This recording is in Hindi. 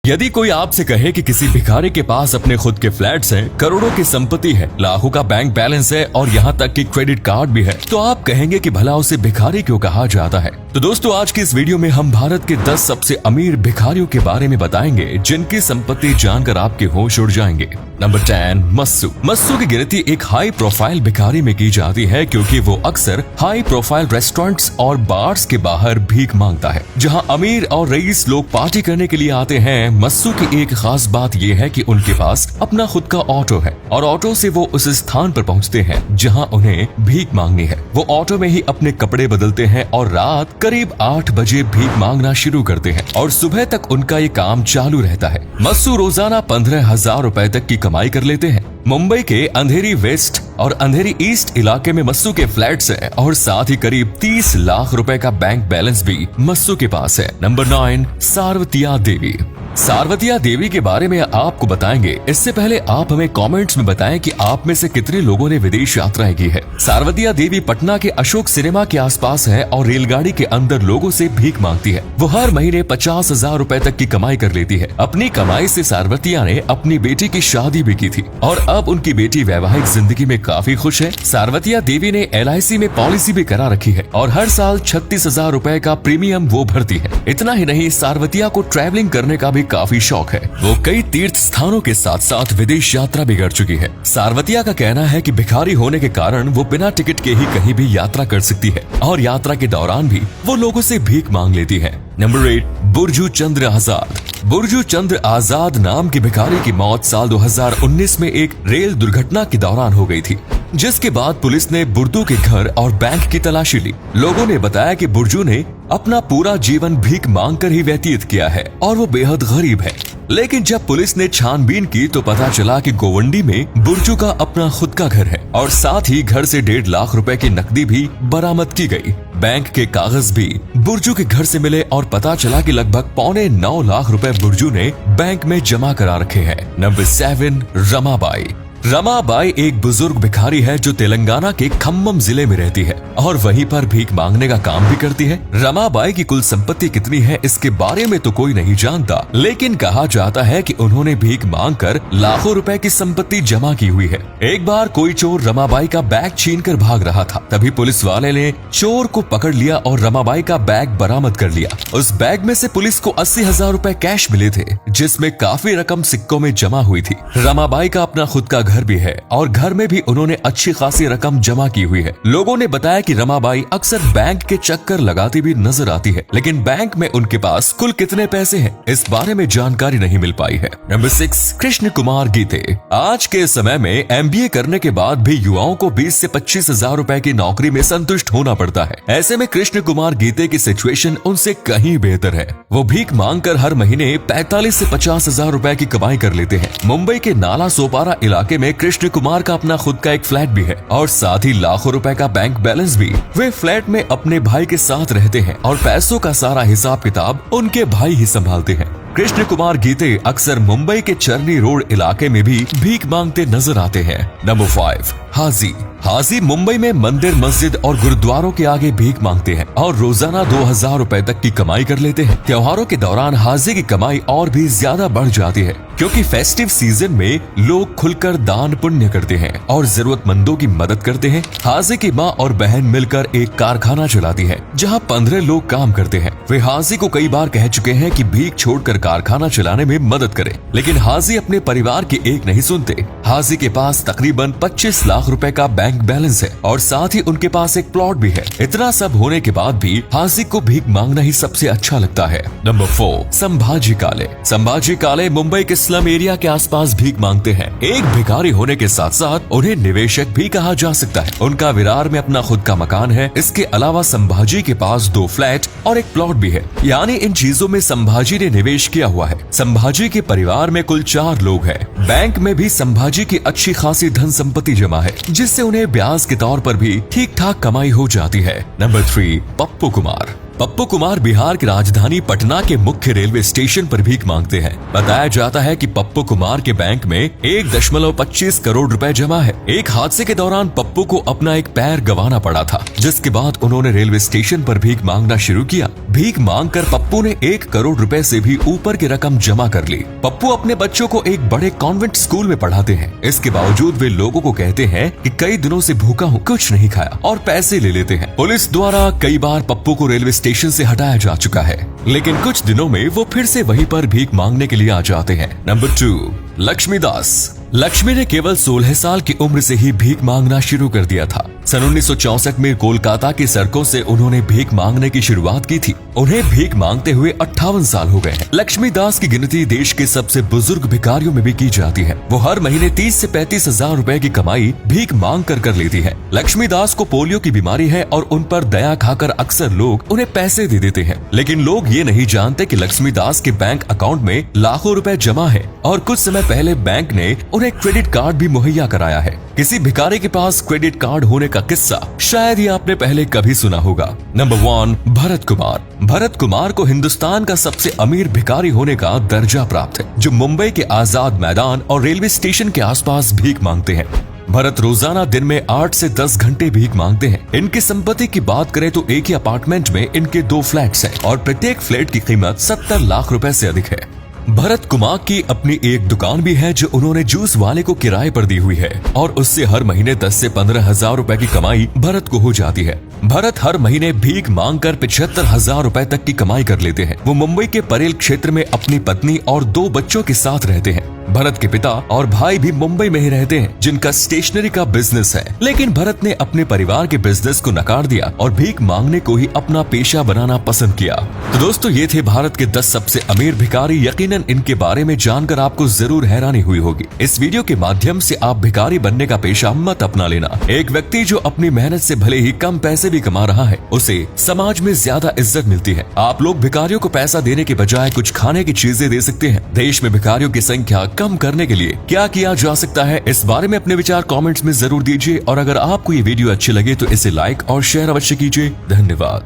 यदि कोई आपसे कहे कि किसी भिखारी के पास अपने खुद के फ्लैट्स हैं, करोड़ों की संपत्ति है, लाखों का बैंक बैलेंस है और यहाँ तक कि क्रेडिट कार्ड भी है, तो आप कहेंगे कि भला उसे भिखारी क्यों कहा जाता है। तो दोस्तों, आज की इस वीडियो में हम भारत के 10 सबसे अमीर भिखारियों के बारे में बताएंगे जिनकी संपत्ति जानकर आपके होश उड़ जाएंगे। नंबर 10, मस्सू। मस्सू की गिनती एक हाई प्रोफाइल भिखारी में की जाती है क्योंकि वो अक्सर हाई प्रोफाइल रेस्टोरेंट्स और बार्स के बाहर भीख मांगता है, जहां अमीर और रईस लोग पार्टी करने के लिए आते हैं। मस्सू की एक खास बात ये है कि उनके पास अपना खुद का ऑटो है और ऑटो से वो उस स्थान पर पहुंचते हैं जहां उन्हें भीख मांगनी है। वो ऑटो में ही अपने कपड़े बदलते हैं और रात करीब 8 बजे भीख मांगना शुरू करते हैं और सुबह तक उनका ये काम चालू रहता है। मस्सू रोजाना 15,000 रुपए तक की कमाई कर लेते हैं। मुंबई के अंधेरी वेस्ट और अंधेरी ईस्ट इलाके में मस्सू के फ्लैट्स हैं और साथ ही करीब 30 लाख रुपए का बैंक बैलेंस भी मस्सू के पास है। नंबर 9, सार्वतिया देवी। सार्वतिया देवी के बारे में आपको बताएंगे। इससे पहले आप हमें कमेंट्स में बताएं कि आप में से कितने लोगों ने विदेश यात्राएं की है। सार्वतिया देवी पटना के अशोक सिनेमा के आसपास है और रेलगाड़ी के अंदर लोगों से भीख मांगती है। वो हर महीने 50,000 रुपए तक की कमाई कर लेती है। अपनी कमाई से सार्वतिया ने अपनी बेटी की शादी भी की थी और अब उनकी बेटी वैवाहिक जिंदगी में काफी खुश है। सार्वतिया देवी ने LIC में पॉलिसी भी करा रखी है और हर साल 36,000 रुपए का प्रीमियम वो भरती है। इतना ही नहीं, सार्वतिया को ट्रैवलिंग करने का भी काफी शौक है। वो कई तीर्थ स्थानों के साथ साथ विदेश यात्रा भी कर चुकी है। सार्वतिया का कहना है कि भिखारी होने के कारण वो बिना टिकट के ही कहीं भी यात्रा कर सकती है और यात्रा के दौरान भी वो लोगों से भीख मांग लेती है। नंबर 8, बुरजू चंद्र आजाद। बुरजू चंद्र आजाद नाम की भिखारी की मौत साल 2019 में एक रेल दुर्घटना के दौरान हो गई थी, जिसके बाद पुलिस ने बुर्दू के घर और बैंक की तलाशी ली। लोगों ने बताया कि बुरजू ने अपना पूरा जीवन भीख मांगकर ही व्यतीत किया है और वो बेहद गरीब है। लेकिन जब पुलिस ने छानबीन की तो पता चला कि गोवंडी में बुरजू का अपना खुद का घर है और साथ ही घर से 1.5 लाख रुपए की नकदी भी बरामद की गई। बैंक के कागज भी बुरजू के घर से मिले और पता चला कि लगभग 8.25 लाख रुपए बुरजू ने बैंक में जमा करा रखे हैं। नंबर 7, रमाबाई। रमाबाई एक बुजुर्ग भिखारी है जो तेलंगाना के खम्मम जिले में रहती है और वहीं पर भीख मांगने का काम भी करती है। रमाबाई की कुल संपत्ति कितनी है इसके बारे में तो कोई नहीं जानता, लेकिन कहा जाता है कि उन्होंने भीख मांगकर लाखों रुपए की संपत्ति जमा की हुई है। एक बार कोई चोर रमाबाई का बैग छीनकर भाग रहा था, तभी पुलिस वाले ने चोर को पकड़ लिया और रमाबाई का बैग बरामद कर लिया। उस बैग में से पुलिस को 80,000 रुपए कैश मिले थे, जिसमें काफी रकम सिक्कों में जमा हुई थी। रमाबाई का अपना खुद का घर भी है और घर में भी उन्होंने अच्छी खासी रकम जमा की हुई है। लोगों ने बताया कि रमाबाई अक्सर बैंक के चक्कर लगाती भी नजर आती है, लेकिन बैंक में उनके पास कुल कितने पैसे हैं इस बारे में जानकारी नहीं मिल पाई है। नंबर 6, कृष्ण कुमार गीते। आज के समय में MBA करने के बाद भी युवाओं को 20 से 25,000 रुपए की नौकरी में संतुष्ट होना पड़ता है। ऐसे में कृष्ण कुमार गीते की सिचुएशन उनसे कहीं बेहतर है। वो भीख मांगकर हर महीने 45 से 50,000 रुपए की कमाई कर लेते हैं। मुंबई के नाला सोपारा इलाके में कृष्ण कुमार का अपना खुद का एक फ्लैट भी है और साथ ही लाखों रुपए का बैंक बैलेंस भी। वे फ्लैट में अपने भाई के साथ रहते हैं और पैसों का सारा हिसाब किताब उनके भाई ही संभालते हैं। कृष्ण कुमार गीते अक्सर मुंबई के चरनी रोड इलाके में भी भीख मांगते नजर आते हैं। नंबर 5, हाजी। हाजी मुंबई में मंदिर, मस्जिद और गुरुद्वारों के आगे भीख मांगते हैं और रोजाना 2,000 रुपए तक की कमाई कर लेते हैं। त्योहारों के दौरान हाजी की कमाई और भी ज्यादा बढ़ जाती है क्योंकि फेस्टिव सीजन में लोग खुलकर दान पुण्य करते हैं और जरूरतमंदों की मदद करते हैं। हाजी की माँ और बहन मिलकर एक कारखाना चलाती है जहाँ 15 लोग काम करते हैं। वे हाजी को कई बार कह चुके हैं कि भीख छोड़कर कारखाना चलाने में मदद करें, लेकिन हाजी अपने परिवार की एक नहीं सुनते। हाजी के पास तकरीबन 25 लाख रुपए का बैंक बैलेंस है और साथ ही उनके पास एक प्लॉट भी है। इतना सब होने के बाद भी हाजी को भीख मांगना ही सबसे अच्छा लगता है। नंबर 4, संभाजी काले। संभाजी काले मुंबई के स्लम एरिया के आसपास भीख मांगते हैं। एक भिखारी होने के साथ साथ उन्हें निवेशक भी कहा जा सकता है। उनका विरार में अपना खुद का मकान है। इसके अलावा संभाजी के पास 2 फ्लैट और एक प्लॉट भी है, यानी इन चीजों में संभाजी ने निवेश किया हुआ है। संभाजी के परिवार में कुल 4 लोग हैं। बैंक में भी संभाजी की अच्छी खासी धन संपत्ति जमा है, जिससे उन्हें ब्याज के तौर पर भी ठीक ठाक कमाई हो जाती है। नंबर 3, पप्पू कुमार। पप्पू कुमार बिहार की राजधानी पटना के मुख्य रेलवे स्टेशन पर भीख मांगते हैं। बताया जाता है कि पप्पू कुमार के बैंक में 1.25 करोड़ रुपए जमा है। एक हादसे के दौरान पप्पू को अपना एक पैर गंवाना पड़ा था, जिसके बाद उन्होंने रेलवे स्टेशन पर भीख मांगना शुरू किया। भीख मांगकर पप्पू ने 1 करोड़ रुपए से भी ऊपर की रकम जमा कर ली। पप्पू अपने बच्चों को एक बड़े कॉन्वेंट स्कूल में पढ़ाते हैं। इसके बावजूद वे लोगों को कहते हैं कि कई दिनों से भूखा हूँ, कुछ नहीं खाया, और पैसे ले लेते हैं। पुलिस द्वारा कई बार पप्पू को रेलवे स्टेशन से हटाया जा चुका है, लेकिन कुछ दिनों में वो फिर से वहीं पर भीख मांगने के लिए आ जाते हैं। नंबर 2, लक्ष्मीदास। लक्ष्मी ने केवल 16 साल की उम्र से ही भीख मांगना शुरू कर दिया था। सन 1964 में कोलकाता की सड़कों से उन्होंने भीख मांगने की शुरुआत की थी। उन्हें भीख मांगते हुए 58 साल हो गए हैं। लक्ष्मी दास की गिनती देश के सबसे बुजुर्ग भिखारियों में भी की जाती है। वो हर महीने 30 से 35 हजार रुपए की कमाई भीख मांग कर लेती है। लक्ष्मी दास को पोलियो की बीमारी है और उन पर दया खाकर अक्सर लोग उन्हें पैसे दे देते हैं, लेकिन लोग ये नहीं जानते कि लक्ष्मी दास के बैंक अकाउंट में लाखों रुपए जमा है और कुछ समय पहले बैंक ने उन्हें क्रेडिट कार्ड भी मुहैया कराया है। किसी भिखारी के पास क्रेडिट कार्ड होने का किस्सा शायद ही आपने पहले कभी सुना होगा। नंबर 1, भरत कुमार। भरत कुमार को हिंदुस्तान का सबसे अमीर भिखारी होने का दर्जा प्राप्त है, जो मुंबई के आजाद मैदान और रेलवे स्टेशन के आसपास भीख मांगते हैं। भरत रोजाना दिन में 8 से 10 घंटे भीख मांगते हैं। इनकी संपत्ति की बात करें तो एक ही अपार्टमेंट में इनके 2 फ्लैट्स हैं और प्रत्येक फ्लैट की कीमत 70 लाख रुपए से अधिक है। भरत कुमार की अपनी एक दुकान भी है जो उन्होंने जूस वाले को किराए पर दी हुई है और उससे हर महीने 10 से 15 हजार रुपए की कमाई भरत को हो जाती है। भरत हर महीने भीख मांगकर 75 हजार रुपए तक की कमाई कर लेते हैं। वो मुंबई के परेल क्षेत्र में अपनी पत्नी और 2 बच्चों के साथ रहते हैं। भरत के पिता और भाई भी मुंबई में ही रहते हैं, जिनका स्टेशनरी का बिजनेस है, लेकिन भरत ने अपने परिवार के बिजनेस को नकार दिया और भीख मांगने को ही अपना पेशा बनाना पसंद किया। तो दोस्तों, ये थे भारत के 10 सबसे अमीर भिखारी। यकीनन इनके बारे में जानकर आपको जरूर हैरानी हुई होगी। इस वीडियो के माध्यम से आप भिखारी बनने का पेशा मत अपना लेना। एक व्यक्ति जो अपनी मेहनत से भले ही कम पैसे भी कमा रहा है, उसे समाज में ज्यादा इज्जत मिलती है। आप लोग भिखारियों को पैसा देने के बजाय कुछ खाने की चीजें दे सकते हैं। देश में भिखारियों की संख्या कम करने के लिए क्या किया जा सकता है, इस बारे में अपने विचार कमेंट्स में जरूर दीजिए। और अगर आपको ये वीडियो अच्छी लगे तो इसे लाइक और शेयर अवश्य कीजिए। धन्यवाद।